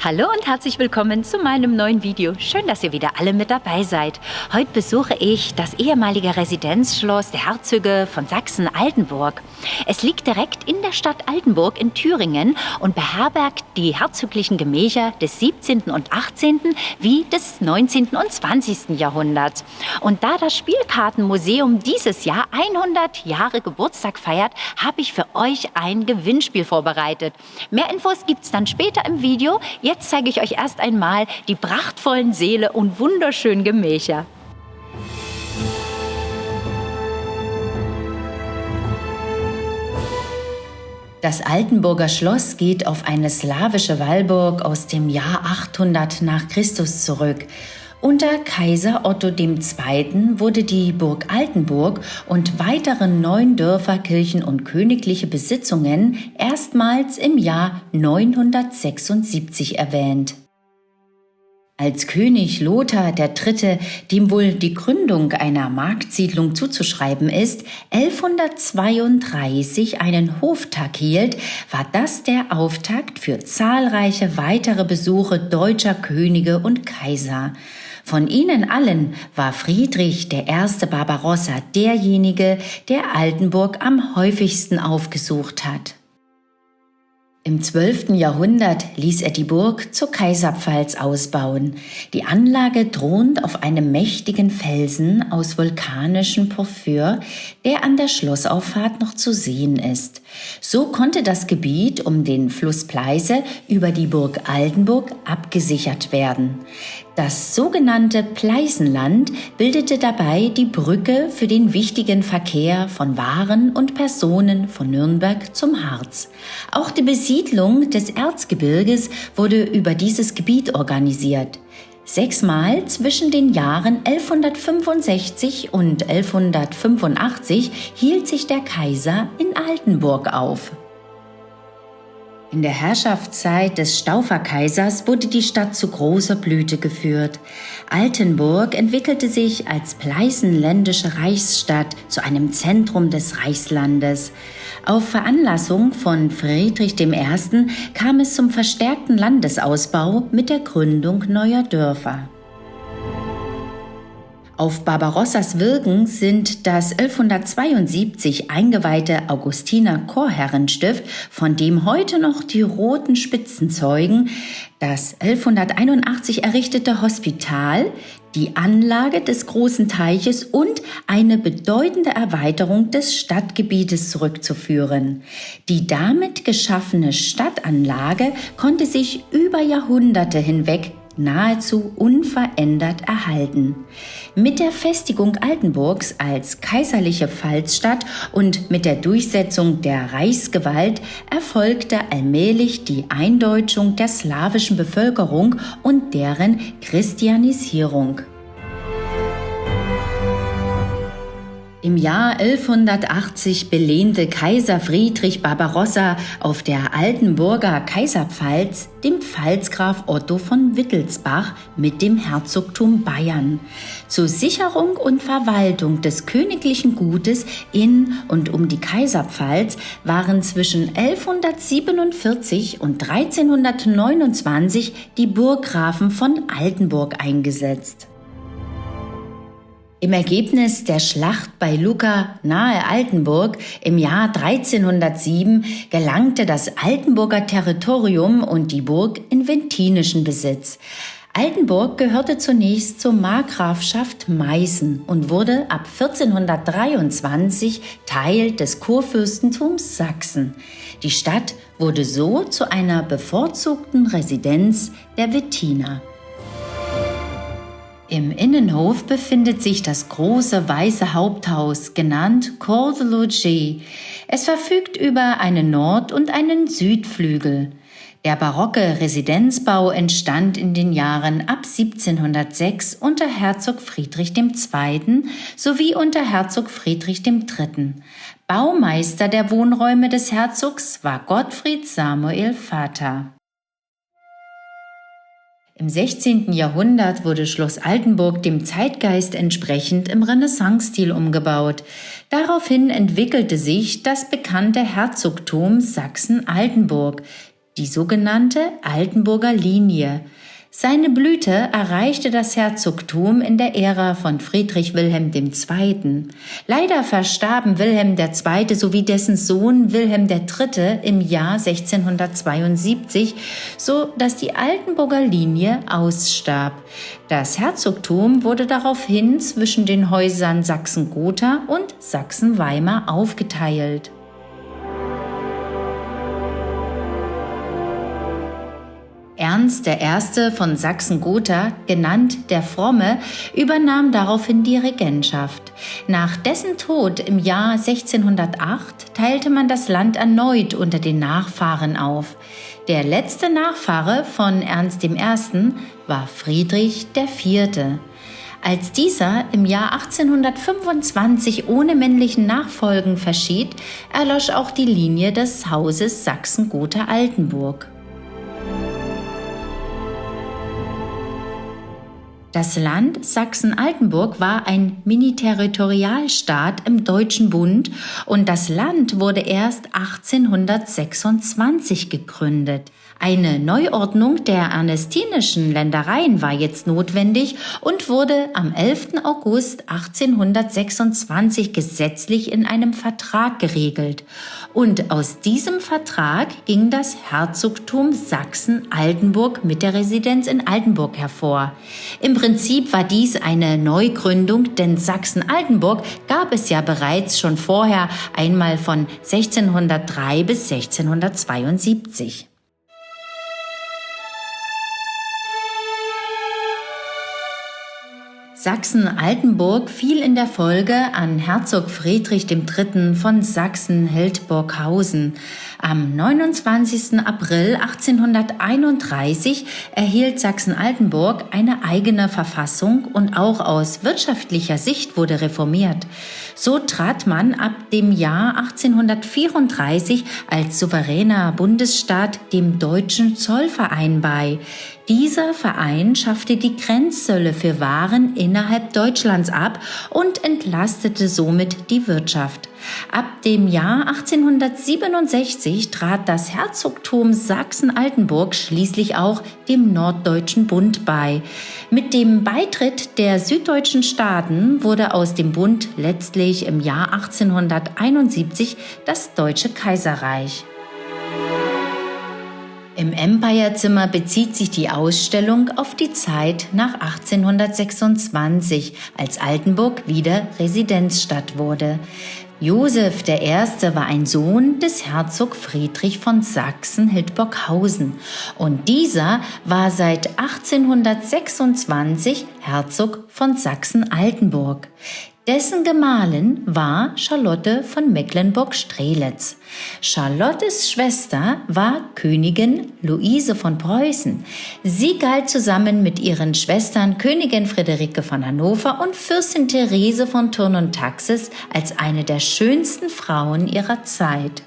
Hallo und herzlich willkommen zu meinem neuen Video. Schön, dass ihr wieder alle mit dabei seid. Heute besuche ich das ehemalige Residenzschloss der Herzöge von Sachsen-Altenburg. Es liegt direkt in der Stadt Altenburg in Thüringen und beherbergt die herzoglichen Gemächer des 17. und 18. wie des 19. und 20. Jahrhunderts. Und da das Spielkartenmuseum dieses Jahr 100 Jahre Geburtstag feiert, habe ich für euch ein Gewinnspiel vorbereitet. Mehr Infos gibt es dann später im Video. Jetzt zeige ich euch erst einmal die prachtvollen Säle und wunderschönen Gemächer. Das Altenburger Schloss geht auf eine slawische Wallburg aus dem Jahr 800 nach Christus zurück. Unter Kaiser Otto II. Wurde die Burg Altenburg und weitere 9 Dörfer, Kirchen und königliche Besitzungen erstmals im Jahr 976 erwähnt. Als König Lothar III., dem wohl die Gründung einer Marktsiedlung zuzuschreiben ist, 1132 einen Hoftag hielt, war das der Auftakt für zahlreiche weitere Besuche deutscher Könige und Kaiser. Von ihnen allen war Friedrich I. Barbarossa derjenige, der Altenburg am häufigsten aufgesucht hat. Im 12. Jahrhundert ließ er die Burg zur Kaiserpfalz ausbauen. Die Anlage thront auf einem mächtigen Felsen aus vulkanischem Porphyr, der an der Schlossauffahrt noch zu sehen ist. So konnte das Gebiet um den Fluss Pleiße über die Burg Altenburg abgesichert werden. Das sogenannte Pleißenland bildete dabei die Brücke für den wichtigen Verkehr von Waren und Personen von Nürnberg zum Harz. Auch die Besiedlung des Erzgebirges wurde über dieses Gebiet organisiert. 6-mal zwischen den Jahren 1165 und 1185 hielt sich der Kaiser in Altenburg auf. In der Herrschaftszeit des Stauferkaisers wurde die Stadt zu großer Blüte geführt. Altenburg entwickelte sich als pleißenländische Reichsstadt zu einem Zentrum des Reichslandes. Auf Veranlassung von Friedrich I. kam es zum verstärkten Landesausbau mit der Gründung neuer Dörfer. Auf Barbarossas Wirken sind das 1172 eingeweihte Augustiner Chorherrenstift, von dem heute noch die roten Spitzen zeugen, das 1181 errichtete Hospital, die Anlage des großen Teiches und eine bedeutende Erweiterung des Stadtgebietes zurückzuführen. Die damit geschaffene Stadtanlage konnte sich über Jahrhunderte hinweg nahezu unverändert erhalten. Mit der Festigung Altenburgs als kaiserliche Pfalzstadt und mit der Durchsetzung der Reichsgewalt erfolgte allmählich die Eindeutschung der slawischen Bevölkerung und deren Christianisierung. Im Jahr 1180 belehnte Kaiser Friedrich Barbarossa auf der Altenburger Kaiserpfalz den Pfalzgraf Otto von Wittelsbach mit dem Herzogtum Bayern. Zur Sicherung und Verwaltung des königlichen Gutes in und um die Kaiserpfalz waren zwischen 1147 und 1329 die Burggrafen von Altenburg eingesetzt. Im Ergebnis der Schlacht bei Lucca nahe Altenburg im Jahr 1307 gelangte das Altenburger Territorium und die Burg in ventinischen Besitz. Altenburg gehörte zunächst zur Markgrafschaft Meißen und wurde ab 1423 Teil des Kurfürstentums Sachsen. Die Stadt wurde so zu einer bevorzugten Residenz der Wettiner. Im Innenhof befindet sich das große weiße Haupthaus, genannt Cour de Logis. Es verfügt über einen Nord- und einen Südflügel. Der barocke Residenzbau entstand in den Jahren ab 1706 unter Herzog Friedrich II. Sowie unter Herzog Friedrich III. Baumeister der Wohnräume des Herzogs war Gottfried Samuel Vater. Im 16. Jahrhundert wurde Schloss Altenburg dem Zeitgeist entsprechend im Renaissance-Stil umgebaut. Daraufhin entwickelte sich das bekannte Herzogtum Sachsen-Altenburg. die sogenannte Altenburger Linie. Seine Blüte erreichte das Herzogtum in der Ära von Friedrich Wilhelm II. Leider verstarben Wilhelm II. Sowie dessen Sohn Wilhelm III. Im Jahr 1672, so dass die Altenburger Linie ausstarb. Das Herzogtum wurde daraufhin zwischen den Häusern Sachsen-Gotha und Sachsen-Weimar aufgeteilt. Ernst I. von Sachsen-Gotha, genannt der Fromme, übernahm daraufhin die Regentschaft. Nach dessen Tod im Jahr 1608 teilte man das Land erneut unter den Nachfahren auf. Der letzte Nachfahre von Ernst I. war Friedrich IV. Als dieser im Jahr 1825 ohne männlichen Nachfolgen verschied, erlosch auch die Linie des Hauses Sachsen-Gotha-Altenburg. Das Land Sachsen-Altenburg war ein Mini-Territorialstaat im Deutschen Bund und das Land wurde erst 1826 gegründet. Eine Neuordnung der ernestinischen Ländereien war jetzt notwendig und wurde am 11. August 1826 gesetzlich in einem Vertrag geregelt. Und aus diesem Vertrag ging das Herzogtum Sachsen-Altenburg mit der Residenz in Altenburg hervor. Im Prinzip war dies eine Neugründung, denn Sachsen-Altenburg gab es ja bereits schon vorher einmal von 1603 bis 1672. Sachsen-Altenburg fiel in der Folge an Herzog Friedrich III. Von Sachsen-Hildburghausen. Am 29. April 1831 erhielt Sachsen-Altenburg eine eigene Verfassung und auch aus wirtschaftlicher Sicht wurde reformiert. So trat man ab dem Jahr 1834 als souveräner Bundesstaat dem Deutschen Zollverein bei. Dieser Verein schaffte die Grenzzölle für Waren innerhalb Deutschlands ab und entlastete somit die Wirtschaft. Ab dem Jahr 1867 trat das Herzogtum Sachsen-Altenburg schließlich auch dem Norddeutschen Bund bei. Mit dem Beitritt der süddeutschen Staaten wurde aus dem Bund letztlich im Jahr 1871 das Deutsche Kaiserreich. Im Empire-Zimmer bezieht sich die Ausstellung auf die Zeit nach 1826, als Altenburg wieder Residenzstadt wurde. Josef I. war ein Sohn des Herzog Friedrich von Sachsen-Hildburghausen und dieser war seit 1826 Herzog von Sachsen-Altenburg. Dessen Gemahlin war Charlotte von Mecklenburg-Strelitz. Charlottes Schwester war Königin Luise von Preußen. Sie galt zusammen mit ihren Schwestern Königin Friederike von Hannover und Fürstin Therese von Thurn und Taxis als eine der schönsten Frauen ihrer Zeit.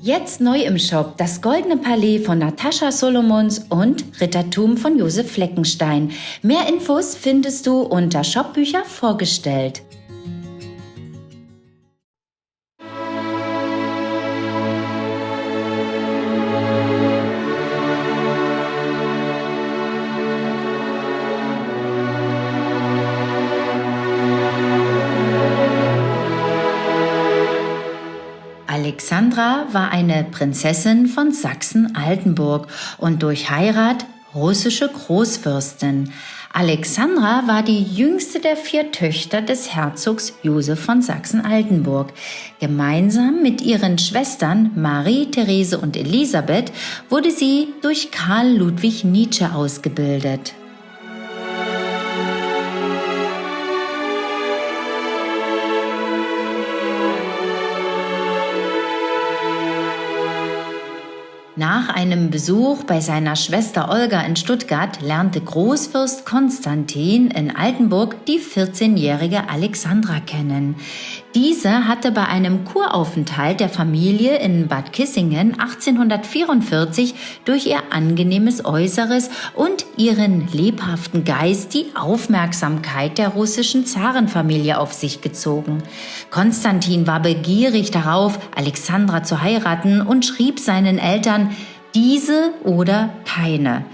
Jetzt neu im Shop das Goldene Palais von Natascha Solomons und Rittertum von Josef Fleckenstein. Mehr Infos findest du unter Shopbücher vorgestellt. Alexandra war eine Prinzessin von Sachsen-Altenburg und durch Heirat russische Großfürstin. Alexandra war die jüngste der 4 Töchter des Herzogs Josef von Sachsen-Altenburg. Gemeinsam mit ihren Schwestern Marie, Therese und Elisabeth wurde sie durch Karl Ludwig Nietzsche ausgebildet. Nach einem Besuch bei seiner Schwester Olga in Stuttgart lernte Großfürst Konstantin in Altenburg die 14-jährige Alexandra kennen. Diese hatte bei einem Kuraufenthalt der Familie in Bad Kissingen 1844 durch ihr angenehmes Äußeres und ihren lebhaften Geist die Aufmerksamkeit der russischen Zarenfamilie auf sich gezogen. Konstantin war begierig darauf, Alexandra zu heiraten und schrieb seinen Eltern: diese oder keine.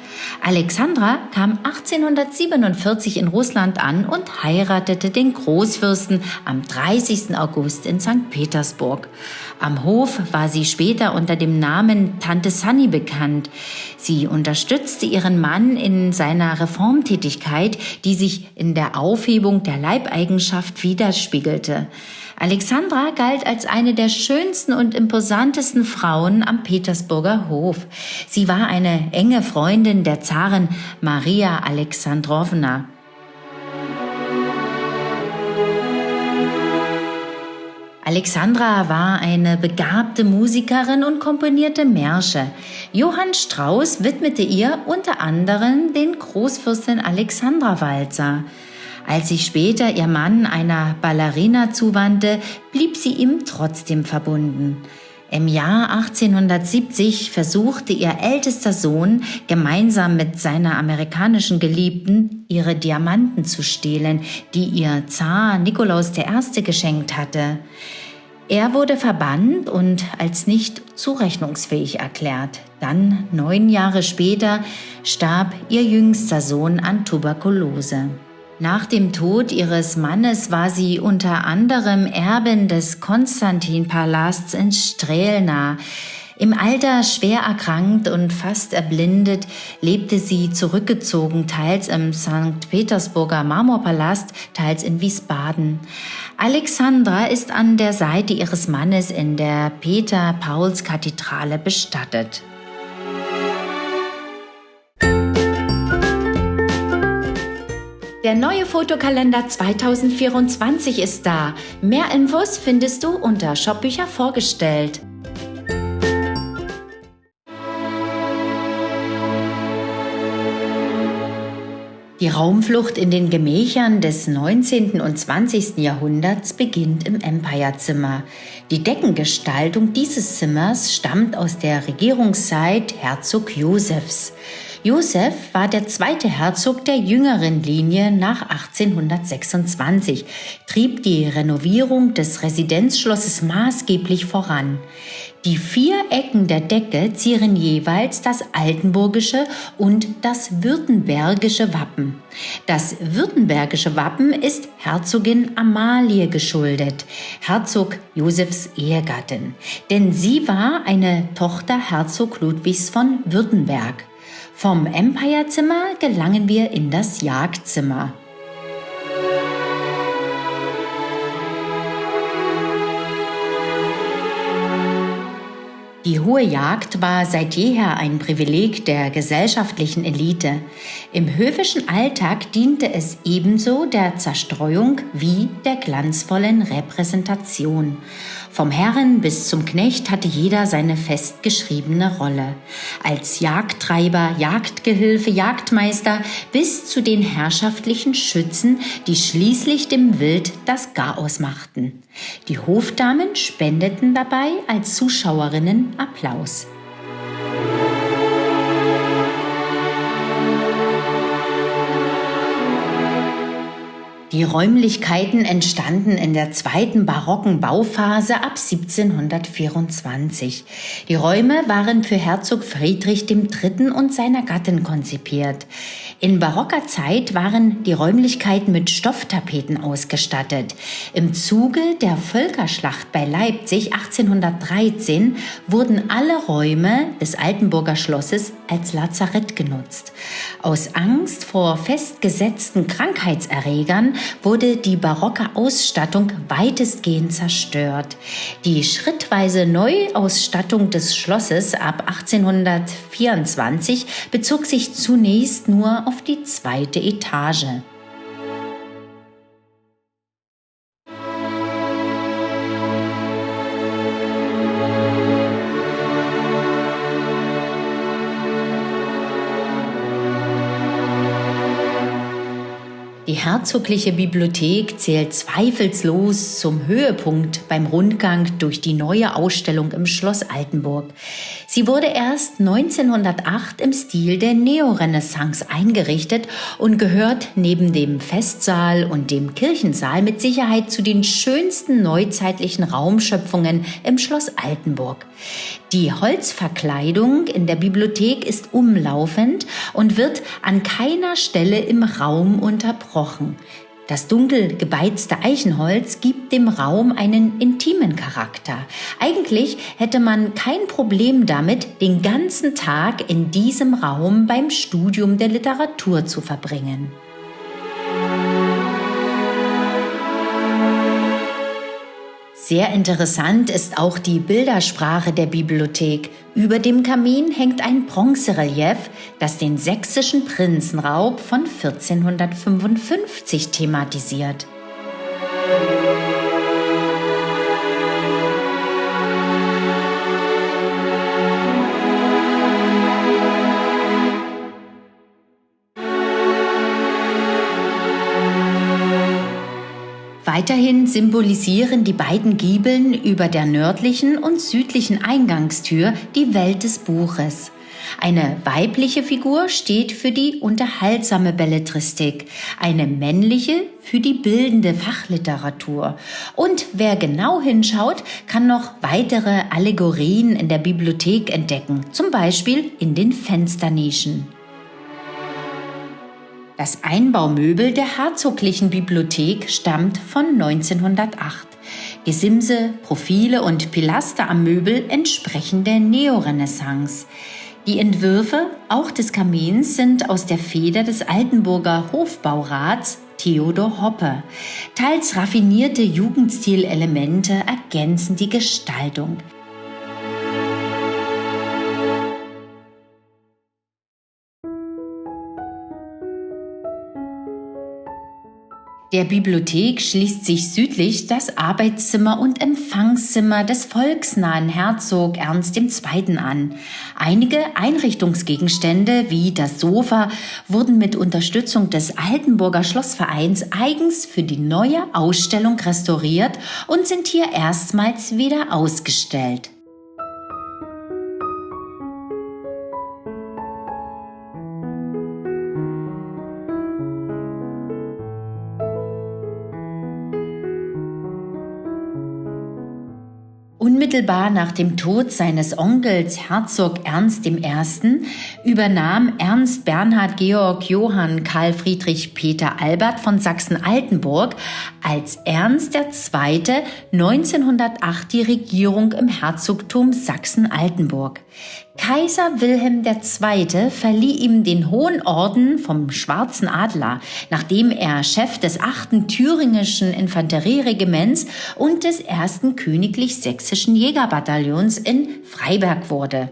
Alexandra kam 1847 in Russland an und heiratete den Großfürsten am 30. August in St. Petersburg. Am Hof war sie später unter dem Namen Tante Sanni bekannt. Sie unterstützte ihren Mann in seiner Reformtätigkeit, die sich in der Aufhebung der Leibeigenschaft widerspiegelte. Alexandra galt als eine der schönsten und imposantesten Frauen am Petersburger Hof. Sie war eine enge Freundin der Zarin Maria Alexandrowna. Alexandra war eine begabte Musikerin und komponierte Märsche. Johann Strauss widmete ihr unter anderem den Großfürstin Alexandra Walzer. Als sich später ihr Mann einer Ballerina zuwandte, blieb sie ihm trotzdem verbunden. Im Jahr 1870 versuchte ihr ältester Sohn gemeinsam mit seiner amerikanischen Geliebten ihre Diamanten zu stehlen, die ihr Zar Nikolaus I. geschenkt hatte. Er wurde verbannt und als nicht zurechnungsfähig erklärt. Dann, 9 Jahre später, starb ihr jüngster Sohn an Tuberkulose. Nach dem Tod ihres Mannes war sie unter anderem Erbin des Konstantin-Palasts in Strelna. Im Alter schwer erkrankt und fast erblindet, lebte sie zurückgezogen, teils im St. Petersburger Marmorpalast, teils in Wiesbaden. Alexandra ist an der Seite ihres Mannes in der Peter-Pauls-Kathedrale bestattet. Der neue Fotokalender 2024 ist da. Mehr Infos findest du unter Shopbücher vorgestellt. Die Raumflucht in den Gemächern des 19. und 20. Jahrhunderts beginnt im Empire-Zimmer. Die Deckengestaltung dieses Zimmers stammt aus der Regierungszeit Herzog Josefs. Josef war der zweite Herzog der jüngeren Linie nach 1826, trieb die Renovierung des Residenzschlosses maßgeblich voran. Die 4 Ecken der Decke zieren jeweils das altenburgische und das württembergische Wappen. Das württembergische Wappen ist Herzogin Amalie geschuldet, Herzog Josefs Ehegattin, denn sie war eine Tochter Herzog Ludwigs von Württemberg. Vom Empire-Zimmer gelangen wir in das Jagdzimmer. Die hohe Jagd war seit jeher ein Privileg der gesellschaftlichen Elite. Im höfischen Alltag diente es ebenso der Zerstreuung wie der glanzvollen Repräsentation. Vom Herren bis zum Knecht hatte jeder seine festgeschriebene Rolle. Als Jagdtreiber, Jagdgehilfe, Jagdmeister bis zu den herrschaftlichen Schützen, die schließlich dem Wild das Garaus machten. Die Hofdamen spendeten dabei als Zuschauerinnen Applaus. Die Räumlichkeiten entstanden in der zweiten barocken Bauphase ab 1724. Die Räume waren für Herzog Friedrich III. Und seiner Gattin konzipiert. In barocker Zeit waren die Räumlichkeiten mit Stofftapeten ausgestattet. Im Zuge der Völkerschlacht bei Leipzig 1813 wurden alle Räume des Altenburger Schlosses als Lazarett genutzt. Aus Angst vor festgesetzten Krankheitserregern wurde die barocke Ausstattung weitestgehend zerstört. Die schrittweise Neuausstattung des Schlosses ab 1824 bezog sich zunächst nur auf die 2. Etage. Die herzogliche Bibliothek zählt zweifellos zum Höhepunkt beim Rundgang durch die neue Ausstellung im Schloss Altenburg. Sie wurde erst 1908 im Stil der Neorenaissance eingerichtet und gehört neben dem Festsaal und dem Kirchensaal mit Sicherheit zu den schönsten neuzeitlichen Raumschöpfungen im Schloss Altenburg. Die Holzverkleidung in der Bibliothek ist umlaufend und wird an keiner Stelle im Raum unterbrochen. Das dunkel gebeizte Eichenholz gibt dem Raum einen intimen Charakter. Eigentlich hätte man kein Problem damit, den ganzen Tag in diesem Raum beim Studium der Literatur zu verbringen. Sehr interessant ist auch die Bildersprache der Bibliothek. Über dem Kamin hängt ein Bronzerelief, das den sächsischen Prinzenraub von 1455 thematisiert. Weiterhin symbolisieren die beiden Giebeln über der nördlichen und südlichen Eingangstür die Welt des Buches. Eine weibliche Figur steht für die unterhaltsame Belletristik, eine männliche für die bildende Fachliteratur. Und wer genau hinschaut, kann noch weitere Allegorien in der Bibliothek entdecken, zum Beispiel in den Fensternischen. Das Einbaumöbel der herzoglichen Bibliothek stammt von 1908. Gesimse, Profile und Pilaster am Möbel entsprechen der Neorenaissance. Die Entwürfe, auch des Kamins, sind aus der Feder des Altenburger Hofbaurats Theodor Hoppe. Teils raffinierte Jugendstilelemente ergänzen die Gestaltung. Der Bibliothek schließt sich südlich das Arbeitszimmer und Empfangszimmer des volksnahen Herzog Ernst II. An. Einige Einrichtungsgegenstände wie das Sofa wurden mit Unterstützung des Altenburger Schlossvereins eigens für die neue Ausstellung restauriert und sind hier erstmals wieder ausgestellt. Unmittelbar nach dem Tod seines Onkels Herzog Ernst I. übernahm Ernst Bernhard Georg Johann Karl Friedrich Peter Albert von Sachsen-Altenburg als Ernst II. 1908 die Regierung im Herzogtum Sachsen-Altenburg. Kaiser Wilhelm II. Verlieh ihm den Hohen Orden vom Schwarzen Adler, nachdem er Chef des 8. Thüringischen Infanterieregiments und des 1. Königlich-Sächsischen Jägerbataillons in Freiberg wurde.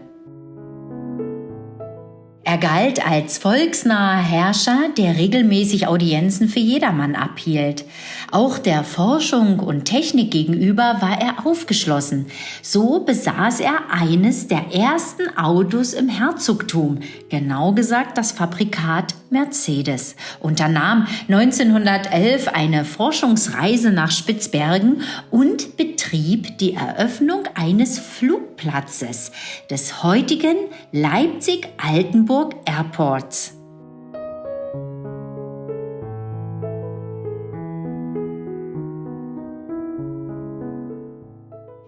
Er galt als volksnaher Herrscher, der regelmäßig Audienzen für jedermann abhielt. Auch der Forschung und Technik gegenüber war er aufgeschlossen. So besaß er eines der ersten Autos im Herzogtum, genau gesagt das Fabrikat Mercedes, unternahm 1911 eine Forschungsreise nach Spitzbergen und betrieb die Eröffnung eines Flugplatzes, des heutigen Leipzig-Altenburg Airports.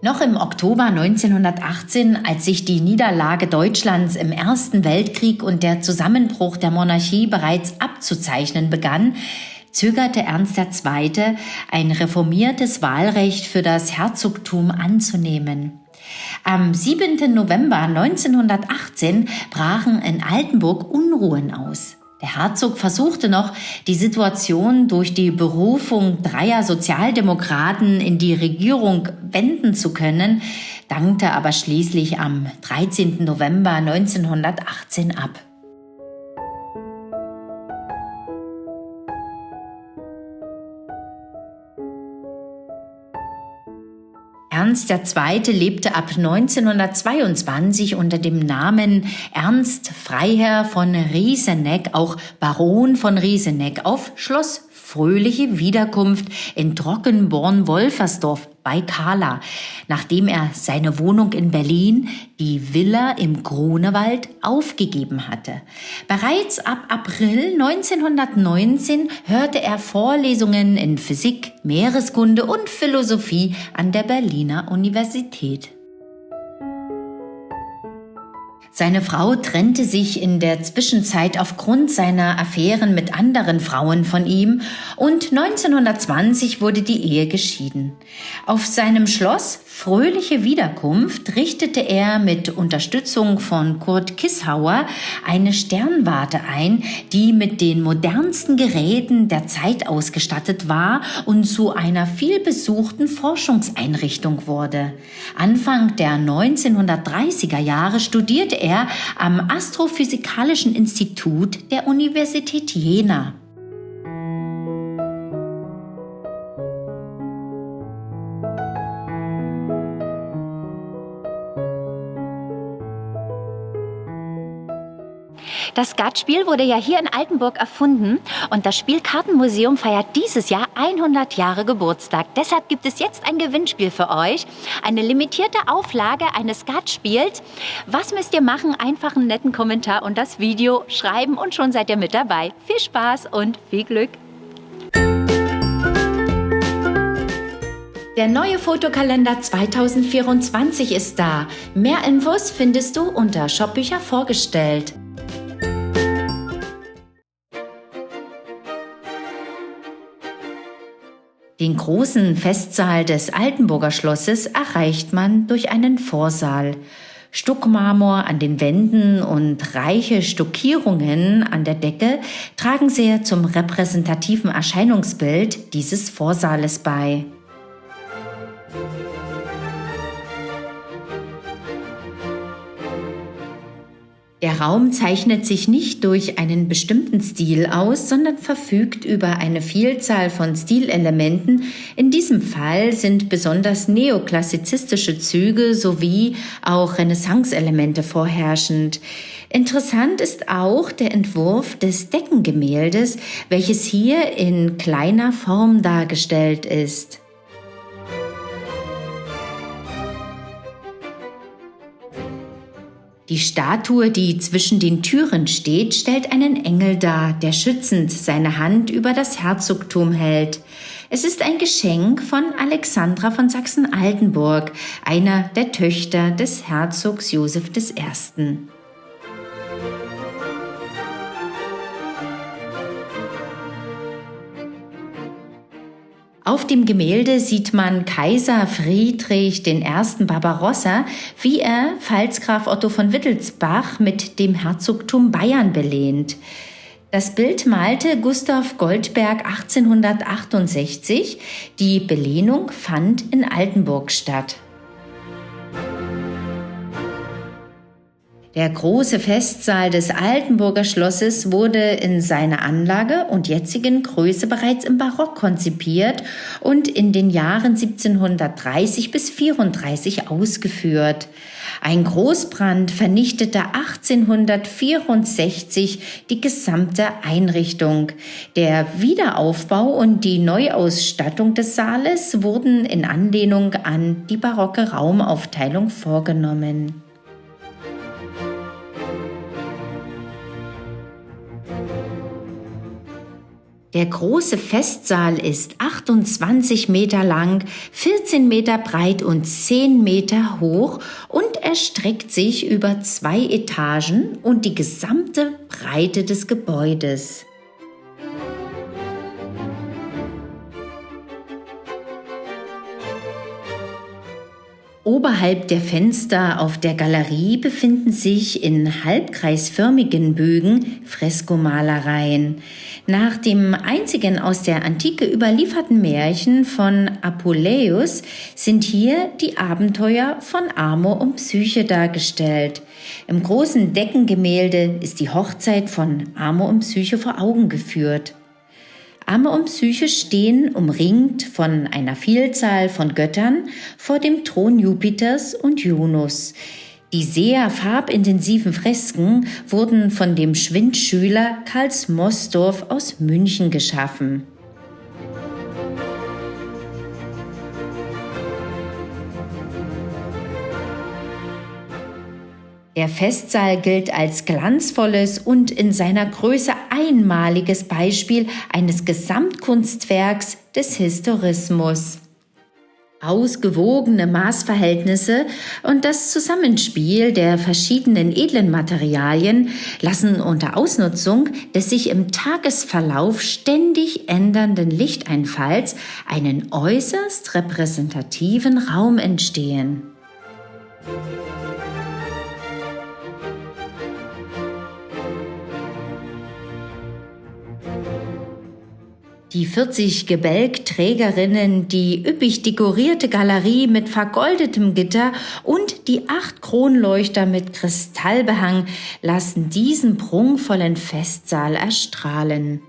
Noch im Oktober 1918, als sich die Niederlage Deutschlands im Ersten Weltkrieg und der Zusammenbruch der Monarchie bereits abzuzeichnen begann, zögerte Ernst II., ein reformiertes Wahlrecht für das Herzogtum anzunehmen. Am 7. November 1918 brachen in Altenburg Unruhen aus. Der Herzog versuchte noch, die Situation durch die Berufung 3 Sozialdemokraten in die Regierung wenden zu können, dankte aber schließlich am 13. November 1918 ab. Ernst II. Lebte ab 1922 unter dem Namen Ernst Freiherr von Rieseneck, auch Baron von Rieseneck, auf Schloss Fröhliche Wiederkunft in Trockenborn-Wolfersdorf bei Kahla, nachdem er seine Wohnung in Berlin, die Villa im Grunewald, aufgegeben hatte. Bereits ab April 1919 hörte er Vorlesungen in Physik, Meereskunde und Philosophie an der Berliner Universität. Seine Frau trennte sich in der Zwischenzeit aufgrund seiner Affären mit anderen Frauen von ihm und 1920 wurde die Ehe geschieden. Auf seinem Schloss Fröhliche Wiederkunft richtete er mit Unterstützung von Kurt Kissauer eine Sternwarte ein, die mit den modernsten Geräten der Zeit ausgestattet war und zu einer vielbesuchten Forschungseinrichtung wurde. Anfang der 1930er Jahre studierte er am Astrophysikalischen Institut der Universität Jena. Das Skatspiel wurde ja hier in Altenburg erfunden und das Spielkartenmuseum feiert dieses Jahr 100 Jahre Geburtstag. Deshalb gibt es jetzt ein Gewinnspiel für euch, eine limitierte Auflage eines Skatspiels. Was müsst ihr machen? Einfach einen netten Kommentar und das Video schreiben und schon seid ihr mit dabei. Viel Spaß und viel Glück! Der neue Fotokalender 2024 ist da. Mehr Infos findest du unter Shopbücher vorgestellt. Den großen Festsaal des Altenburger Schlosses erreicht man durch einen Vorsaal. Stuckmarmor an den Wänden und reiche Stuckierungen an der Decke tragen sehr zum repräsentativen Erscheinungsbild dieses Vorsaales bei. Der Raum zeichnet sich nicht durch einen bestimmten Stil aus, sondern verfügt über eine Vielzahl von Stilelementen. In diesem Fall sind besonders neoklassizistische Züge sowie auch Renaissance-Elemente vorherrschend. Interessant ist auch der Entwurf des Deckengemäldes, welches hier in kleiner Form dargestellt ist. Die Statue, die zwischen den Türen steht, stellt einen Engel dar, der schützend seine Hand über das Herzogtum hält. Es ist ein Geschenk von Alexandra von Sachsen-Altenburg, einer der Töchter des Herzogs Joseph I. Auf dem Gemälde sieht man Kaiser Friedrich I. Barbarossa, wie er Pfalzgraf Otto von Wittelsbach mit dem Herzogtum Bayern belehnt. Das Bild malte Gustav Goldberg 1868. Die Belehnung fand in Altenburg statt. Der große Festsaal des Altenburger Schlosses wurde in seiner Anlage und jetzigen Größe bereits im Barock konzipiert und in den Jahren 1730 bis 34 ausgeführt. Ein Großbrand vernichtete 1864 die gesamte Einrichtung. Der Wiederaufbau und die Neuausstattung des Saales wurden in Anlehnung an die barocke Raumaufteilung vorgenommen. Der große Festsaal ist 28 Meter lang, 14 Meter breit und 10 Meter hoch und erstreckt sich über 2 Etagen und die gesamte Breite des Gebäudes. Oberhalb der Fenster auf der Galerie befinden sich in halbkreisförmigen Bögen Freskomalereien. Nach dem einzigen aus der Antike überlieferten Märchen von Apuleius sind hier die Abenteuer von Amor und Psyche dargestellt. Im großen Deckengemälde ist die Hochzeit von Amor und Psyche vor Augen geführt. Amme und Psyche stehen, umringt von einer Vielzahl von Göttern, vor dem Thron Jupiters und Junos. Die sehr farbintensiven Fresken wurden von dem Schwindschüler Karl Smosdorf aus München geschaffen. Der Festsaal gilt als glanzvolles und in seiner Größe einmaliges Beispiel eines Gesamtkunstwerks des Historismus. Ausgewogene Maßverhältnisse und das Zusammenspiel der verschiedenen edlen Materialien lassen unter Ausnutzung des sich im Tagesverlauf ständig ändernden Lichteinfalls einen äußerst repräsentativen Raum entstehen. Die 40 Gebälkträgerinnen, die üppig dekorierte Galerie mit vergoldetem Gitter und die 8 Kronleuchter mit Kristallbehang lassen diesen prunkvollen Festsaal erstrahlen.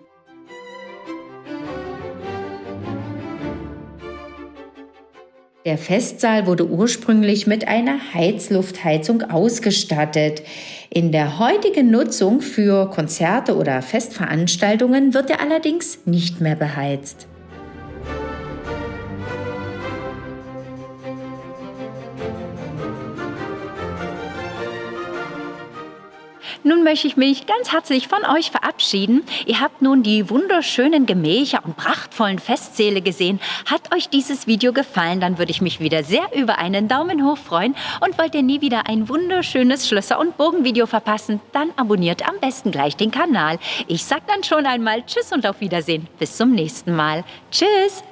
Der Festsaal wurde ursprünglich mit einer Heizluftheizung ausgestattet. In der heutigen Nutzung für Konzerte oder Festveranstaltungen wird er allerdings nicht mehr beheizt. Nun möchte ich mich ganz herzlich von euch verabschieden. Ihr habt nun die wunderschönen Gemächer und prachtvollen Festsäle gesehen. Hat euch dieses Video gefallen, dann würde ich mich wieder sehr über einen Daumen hoch freuen. Und wollt ihr nie wieder ein wunderschönes Schlösser- und Burgenvideo verpassen, dann abonniert am besten gleich den Kanal. Ich sag dann schon einmal Tschüss und auf Wiedersehen. Bis zum nächsten Mal. Tschüss!